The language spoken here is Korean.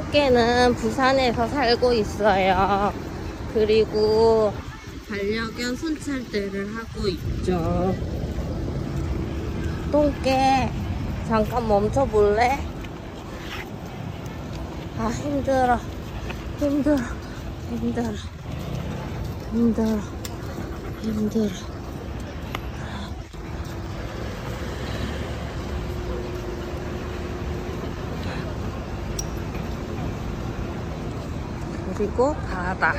똥개는 부산에서 살고 있어요. 그리고 반려견 순찰대를 하고 있죠. 똥개, 잠깐 멈춰볼래? 아, 힘들어. 힘들어. 힘들어. 힘들어. 힘들어. 그리고 바다.